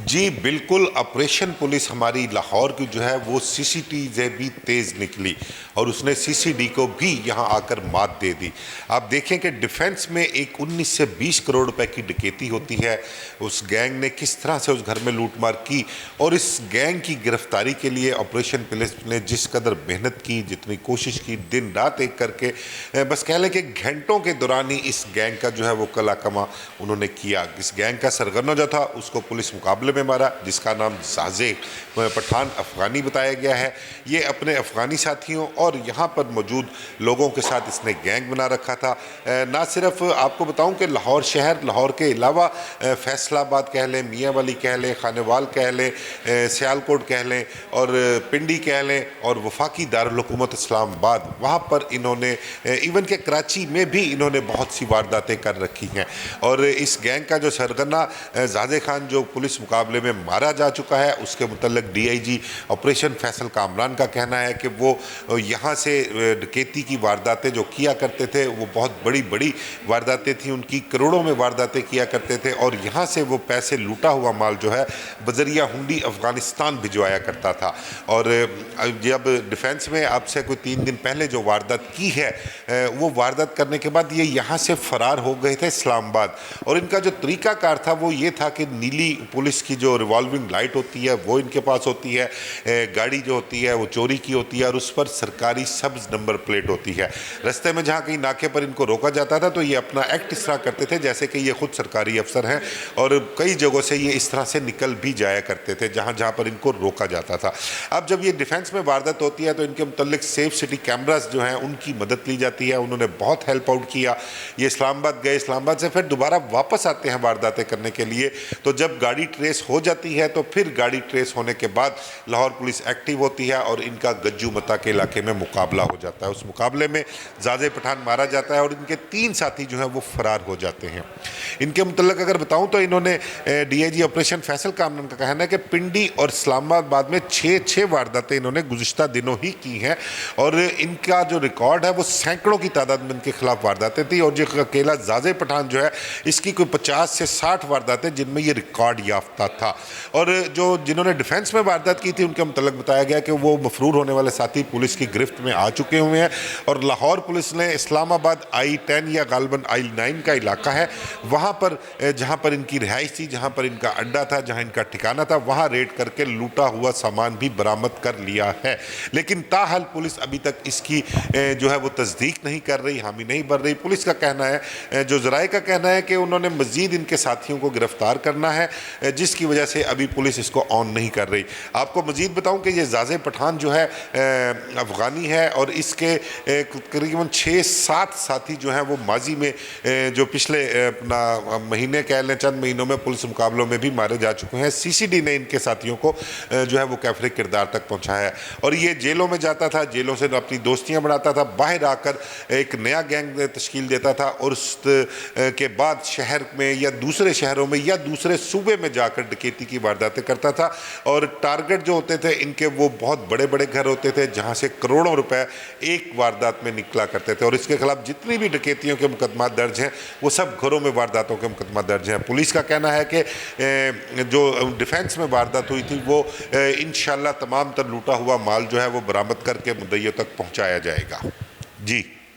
जी बिल्कुल, operation police हमारी लाहौर की जो है वो सीसीटी से भी तेज़ निकली और उसने सीसीडी को भी यहाँ आकर मात दे दी। आप देखें कि डिफेंस में एक 19 से 20 करोड़ रुपए की डकैती होती है। उस गैंग ने किस तरह से उस घर में लूटमार की और इस गैंग की गिरफ्तारी के लिए ऑपरेशन पुलिस ने जिस कदर मेहनत की, जितनी कोशिश की, दिन रात एक करके, बस कह लें कि घंटों के दौरान ही इस गैंग का जो है वो कला कमा उन्होंने किया। इस गैंग का सरगना जो था उसको पुलिस मुकाबले में मारा, जिसका नाम जाज़े पठान अफ़गानी बताया गया है। ये अपने अफ़गानी साथियों और यहाँ पर मौजूद लोगों के साथ इसने गैंग बना रखा था। ना सिर्फ आपको बताऊं कि लाहौर शहर, लाहौर के अलावा फैसलाबाद कह लें, मियाँ वाली कह लें, खानेवाल कह लें, सियालकोट कह लें और पिंडी कह लें और वफाकी दारुल हुकूमत इस्लामाबाद, वहाँ पर इन्होंने इवन के कराची में भी इन्होंने बहुत सी वारदातें कर रखी हैं। और इस गैंग का जो सरगना जाज़े खान जो पुलिस मुकाबले में मारा जा चुका है, उसके मुतल्लिक डीआईजी ऑपरेशन फैसल कामरान का कहना है कि वो यहाँ से डकैती की वारदातें जो किया करते थे वो बहुत बड़ी बड़ी वारदातें थी, उनकी करोड़ों में वारदातें किया करते थे और यहाँ से वो पैसे लूटा हुआ माल जो है बजरिया हुंडी अफ़गानिस्तान भिजवाया करता था। और जब डिफेंस में आपसे कोई 3 दिन पहले जो वारदात की है, वो वारदात करने के बाद ये यहाँ से फ़रार हो गए थे इस्लामाबाद। और इनका जो तरीक़ाकार था वो ये था कि नीली पुलिस की जो रिवॉल्विंग लाइट होती है वो इनके पास होती है, गाड़ी जो होती है वो चोरी की होती है और उस पर सरकारी सब्ज़ नंबर प्लेट होती है। रास्ते में जहाँ कहीं नाके पर इनको रोका जाता था तो ये अपना एक्ट इस तरह करते थे जैसे कि ये खुद सरकारी अफसर हैं और कई जगहों से ये इस तरह से निकल भी जाया करते थे जहाँ जहाँ पर इनको रोका जाता था। अब जब ये डिफेंस में वारदात होती है तो इनके मुतल्लिक सेफ सिटी कैमरास जो हैं उनकी मदद ली जाती है, उन्होंने बहुत हेल्प आउट किया। ये इस्लामाबाद गए, इस्लामाबाद से फिर दोबारा वापस आते हैं वारदातें करने के लिए। तो जब गाड़ी ट्रेस हो जाती है तो फिर गाड़ी ट्रेस होने के बाद लाहौर पुलिस एक्टिव होती है और इनका गज्जू मता के इलाके में मुकाबला हो जाता है। उस मुकाबले में जाज़े पठान मारा जाता है और इनके 3 साथी जो हैं वो फरार हो जाते हैं। इनके मुतल्लिक अगर बताऊं तो इन्होंने डीआईजी ऑपरेशन फैसल कामरान का कहना है कि पिंडी और इस्लामाबाद में 6 वारदातें इन्होंने गुज़िश्ता दिनों ही की हैं और इनका जो रिकॉर्ड है वो सैकड़ों की तादाद में इनके खिलाफ वारदातें थी और जो अकेला जाज़े पठान जो है इसकी कोई 50 से 60 वारदातें जिनमें ये रिकॉर्ड याफ्ता था। और जो जिन्होंने डिफेंस में वारदात की थी उनके मुतल्लिक बताया गया कि वो मफरूर होने वाले साथी पुलिस की गिरफ्त में आ चुके हुए हैं और लाहौर पुलिस ने इस्लामाबाद I-10 या गालबन I-9 का इलाका है, वहाँ पर जहाँ पर इनकी रिहाइश थी, जहाँ पर इनका अड्डा था, जहाँ इनका ठिकाना था, वहाँ रेड करके लूटा हुआ सामान भी बरामद कर लिया है। लेकिन ताहाल पुलिस अभी तक इसकी जो है वो तस्दीक नहीं कर रही, हामी नहीं भर रही। पुलिस का कहना है, जो ज़राए का कहना है कि उन्होंने मज़ीद इनके साथियों को गिरफ्तार करना है, जिसकी वजह से अभी पुलिस इसको ऑन नहीं कर रही। आपको मज़ीद बताऊं कि ये जाज़े पठान जो है अफ़गानी है और इसके करीबन 6-7 साथी जो हैं वो माजी में जो पिछले अपना महीने कह लें चंद महीनों में पुलिस मुकाबलों में भी मारे जा चुके हैं। सीसीडी ने इनके साथियों को जो है वो कैफरे किरदार तक पहुँचाया है और ये जेलों में जाता था, जेलों से अपनी दोस्तियाँ बनाता था, बाहर आकर एक नया गैंग तश्कील देता था और उस के बाद शहर में या दूसरे शहरों में या दूसरे सूबे में जाकर डकैती की वारदातें करता था। और टारगेट जो होते थे इनके वो बहुत बड़े बड़े घर होते थे जहां से करोड़ों रुपए एक वारदात में निकला करते थे और इसके खिलाफ जितनी भी डकैतियों के मुकदमा दर्ज हैं वो सब घरों में वारदातों के मुकदमा दर्ज हैं। पुलिस का कहना है कि जो डिफेंस में वारदात हुई थी वो इंशाल्लाह तमाम तर लूटा हुआ माल जो है वो बरामद करके मुद्दइयों तक पहुँचाया जाएगा। जी।